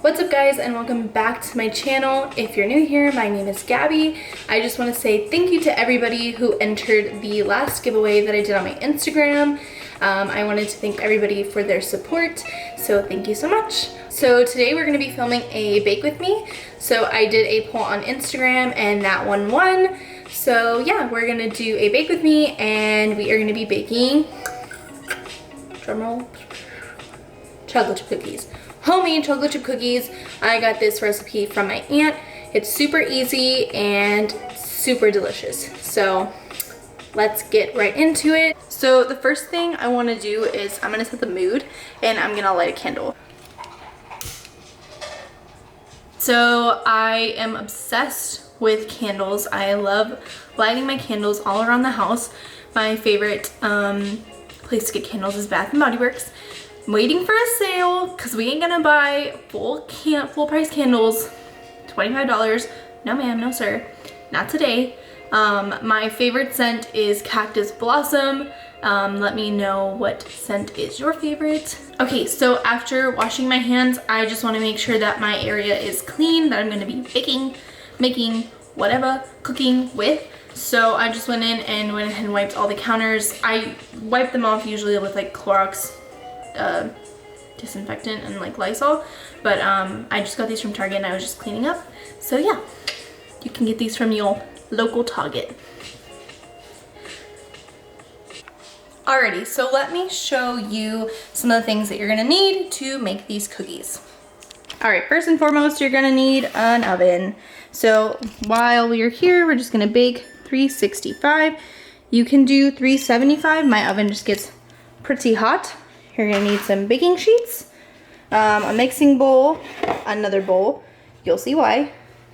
What's up guys, and welcome back to my channel. If you're new here, my name is Gabby. I just want to say thank you to everybody who entered the last giveaway that I did on my Instagram. I wanted to thank everybody for their support, so thank you so much. So today we're going to be filming a bake with me. So I did a poll on Instagram and that one won. So yeah, we're going to do a bake with me and we are going to be baking, drumroll, chocolate chip cookies. Homemade chocolate chip cookies. I got this recipe from my aunt. It's super easy and super delicious. So let's get right into it. So the first thing I want to do is I'm going to set the mood and I'm going to light a candle. So I am obsessed with candles. I love lighting my candles all around the house. My favorite place to get candles is Bath & Body Works. I'm waiting for a sale because we ain't gonna buy full price candles, $25. No ma'am, no sir, not today. My favorite scent is Cactus Blossom. Let me know what scent is your favorite. Okay, so after washing my hands, I just want to make sure that my area is clean, that I'm going to be baking, making whatever, cooking with. So I just went in and wiped all the counters. I wipe them off usually with like Clorox disinfectant and like Lysol, but I just got these from Target and I was just cleaning up. So yeah, you can get these from your local Target. Alrighty, so let me show you some of the things that you're gonna need to make these cookies. Alright, first and foremost, you're gonna need an oven. So while we're here, we're just gonna bake 365. You can do 375. My oven just gets pretty hot. You're gonna need some baking sheets, a mixing bowl, another bowl, you'll see why,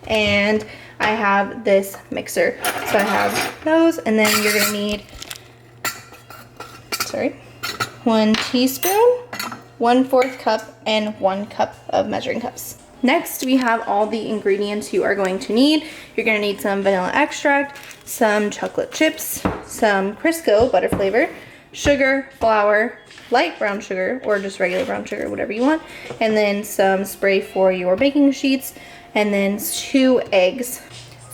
and I have this mixer. So I have those, and then you're gonna need, 1 teaspoon, 1/4 cup, and 1 cup of measuring cups. Next, we have all the ingredients you are going to need. You're gonna need some vanilla extract, some chocolate chips, some Crisco butter flavor, sugar, flour, light brown sugar, or just regular brown sugar, whatever you want, and then some spray for your baking sheets, and then 2 eggs.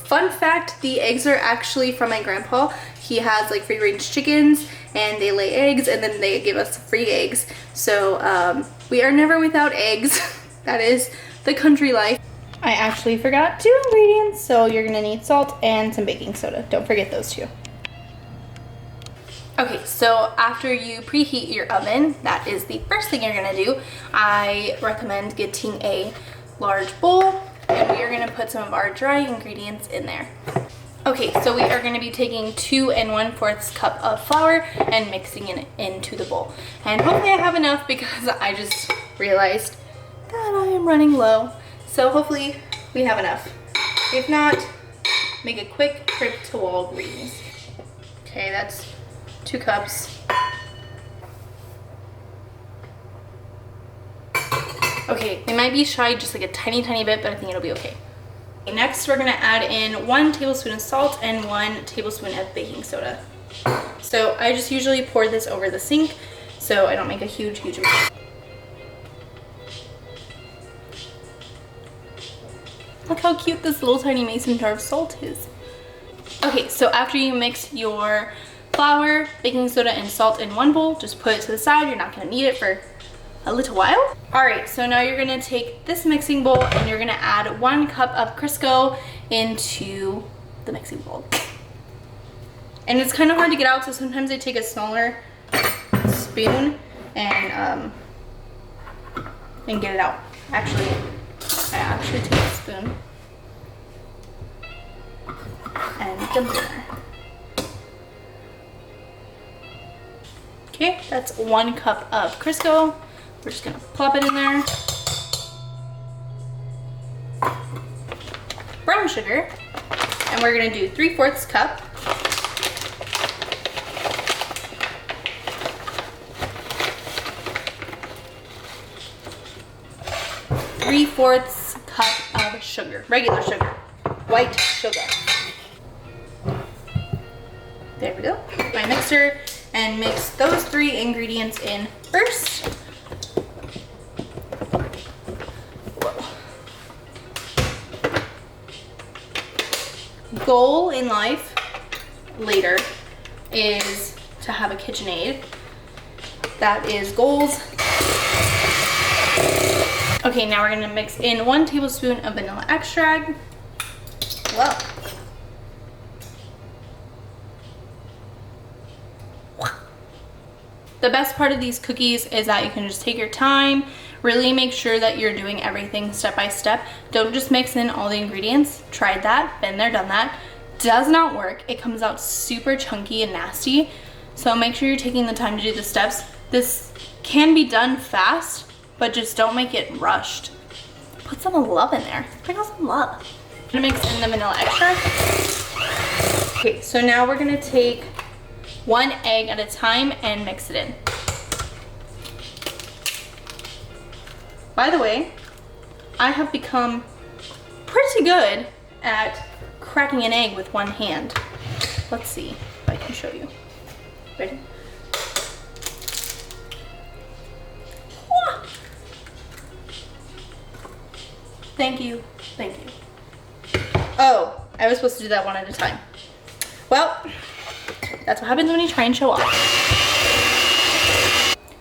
Fun fact, the eggs are actually from my grandpa. He has like free range chickens and they lay eggs and then they give us free eggs. So we are never without eggs. That is the country life. I actually forgot 2 ingredients, so you're gonna need salt and some baking soda. Don't forget those 2. Okay, so after you preheat your oven, that is the first thing you're gonna do. I recommend getting a large bowl and we are gonna put some of our dry ingredients in there. Okay, so we are gonna be taking 2 1/4 cup of flour and mixing it into the bowl. And hopefully I have enough because I just realized that I am running low. So hopefully we have enough. If not, make a quick trip to Walgreens. Okay, that's 2 cups. Okay, they might be shy just like a tiny bit, but I think it'll be okay. Next, we're gonna add in 1 tablespoon of salt and 1 tablespoon of baking soda. So I just usually pour this over the sink so I don't make a huge mess. Look how cute this little tiny mason jar of salt is. Okay, so after you mix your flour, baking soda, and salt in one bowl, just put it to the side. You're not gonna need it for a little while. All right, so now you're gonna take this mixing bowl and you're gonna add 1 cup of Crisco into the mixing bowl. And it's kind of hard to get out, so sometimes I take a smaller spoon and get it out. I actually take a spoon and dump it in there. Okay, that's 1 cup of Crisco. We're just gonna plop it in there. Brown sugar, and we're gonna do 3/4 cup. Three-fourths cup of sugar, regular sugar, white sugar. There we go. My mixer, and mix those 3 ingredients in first. Whoa. goal in life later is to have a KitchenAid. That is goals. Okay, now we're gonna mix in 1 tablespoon of vanilla extract. Well. The best part of these cookies is that you can just take your time, really make sure that you're doing everything step by step. Don't just mix in all the ingredients. Tried that, been there, done that. Does not work. It comes out super chunky and nasty. So make sure you're taking the time to do the steps. This can be done fast, but just don't make it rushed. Put some love in there. Sprinkle some love. I'm gonna mix in the vanilla extract. Okay, so now we're gonna take 1 egg at a time and mix it in. By the way, I have become pretty good at cracking an egg with 1 hand. Let's see if I can show you. Ready? Thank you, thank you. Oh, I was supposed to do that 1 at a time. Well, that's what happens when you try and show off.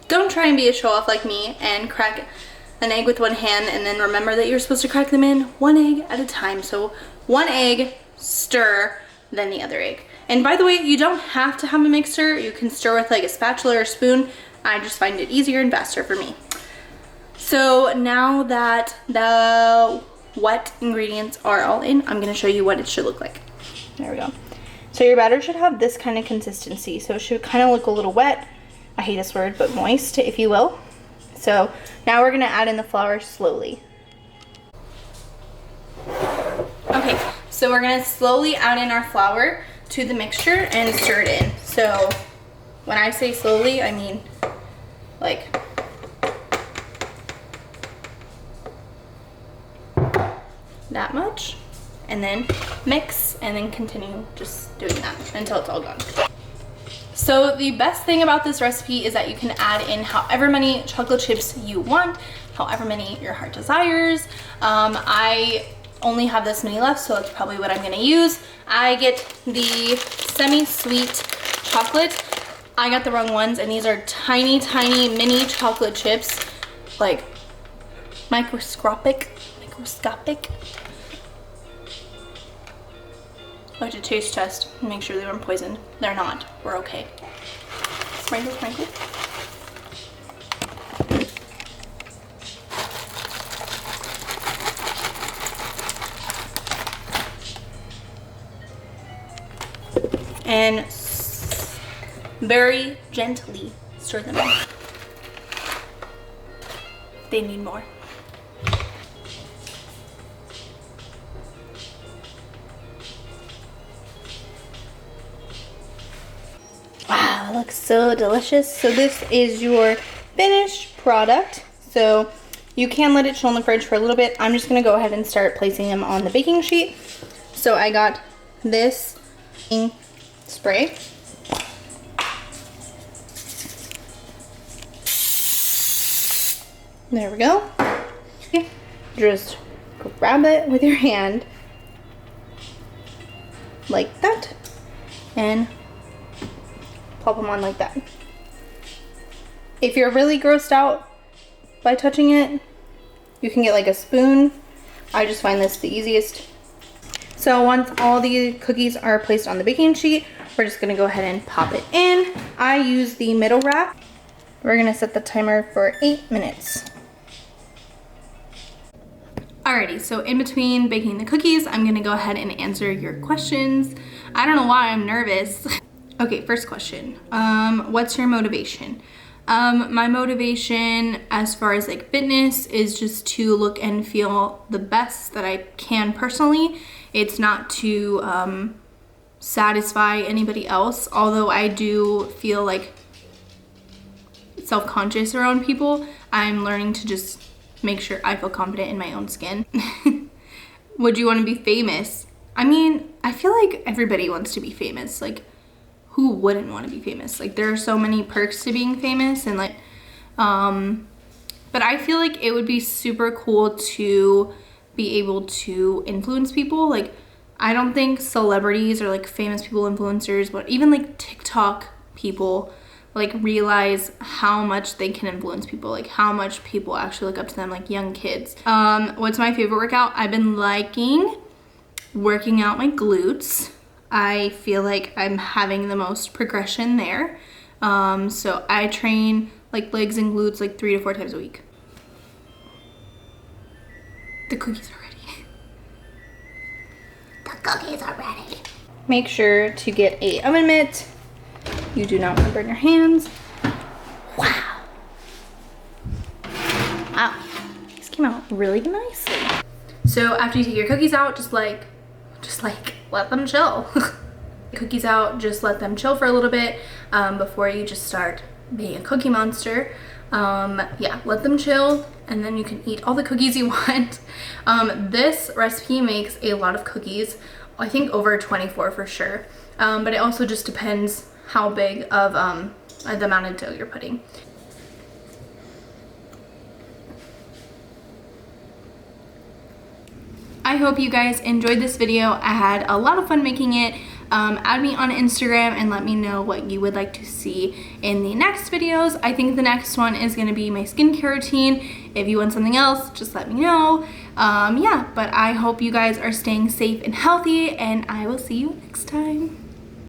Don't try and be a show off like me and crack an egg with 1 hand and then remember that you're supposed to crack them in 1 egg at a time. So 1 egg, stir, then the other egg. And by the way, you don't have to have a mixer. You can stir with like a spatula or a spoon. I just find it easier and faster for me. So now that the wet ingredients are all in, I'm gonna show you what it should look like. There we go. So your batter should have this kind of consistency. So it should kind of look a little wet. I hate this word, but moist, if you will. So now we're gonna add in the flour slowly. Okay, so we're gonna slowly add in our flour to the mixture and stir it in. So when I say slowly, I mean like that much. And then mix and then continue just doing that until it's all gone. So the best thing about this recipe is that you can add in however many chocolate chips you want, however many your heart desires. I only have this many left, so that's probably what I'm gonna use. I get the semi-sweet chocolate. I got the wrong ones, and these are tiny, tiny mini chocolate chips, like microscopic. I had to taste test and make sure they weren't poisoned. They're not. We're okay. Sprinkle, sprinkle. And very gently stir them in. They need more. Wow, it looks so delicious. So this is your finished product. So you can let it chill in the fridge for a little bit. I'm just gonna go ahead and start placing them on the baking sheet. So I got this spray. There we go. Just grab it with your hand like that and pop them on like that. If you're really grossed out by touching it, you can get like a spoon. I just find this the easiest. So once all the cookies are placed on the baking sheet, we're just gonna go ahead and pop it in. I use the middle rack. We're gonna set the timer for 8 minutes. Alrighty, so in between baking the cookies, I'm gonna go ahead and answer your questions. I don't know why I'm nervous. Okay, first question. What's your motivation? My motivation as far as like fitness is just to look and feel the best that I can personally. It's not to satisfy anybody else, although I do feel like self-conscious around people. I'm learning to just make sure I feel confident in my own skin. Would you want to be famous? I mean, I feel like everybody wants to be famous. Like, who wouldn't want to be famous? Like, there are so many perks to being famous, and like, but I feel like it would be super cool to be able to influence people. Like, I don't think celebrities or like famous people, influencers, but even like TikTok people like realize how much they can influence people, like how much people actually look up to them, like young kids. What's my favorite workout? I've been liking working out my glutes. I feel like I'm having the most progression there. So I train like legs and glutes like 3 to 4 times a week. The cookies are ready. The cookies are ready. Make sure to get a oven mitt. You do not want to burn your hands. Wow. Wow. These came out really nicely. So after you take your cookies out, just like let them chill. Cookies out, just let them chill for a little bit before you just start being a cookie monster. Yeah, let them chill and then you can eat all the cookies you want. This recipe makes a lot of cookies, I think over 24 for sure, but it also just depends how big of the amount of dough you're putting. I hope you guys enjoyed this video. I had a lot of fun making it. Add me on Instagram and let me know what you would like to see in the next videos. I think the next one is going to be my skincare routine. If you want something else, just let me know. Yeah, but I hope you guys are staying safe and healthy, and I will see you next time.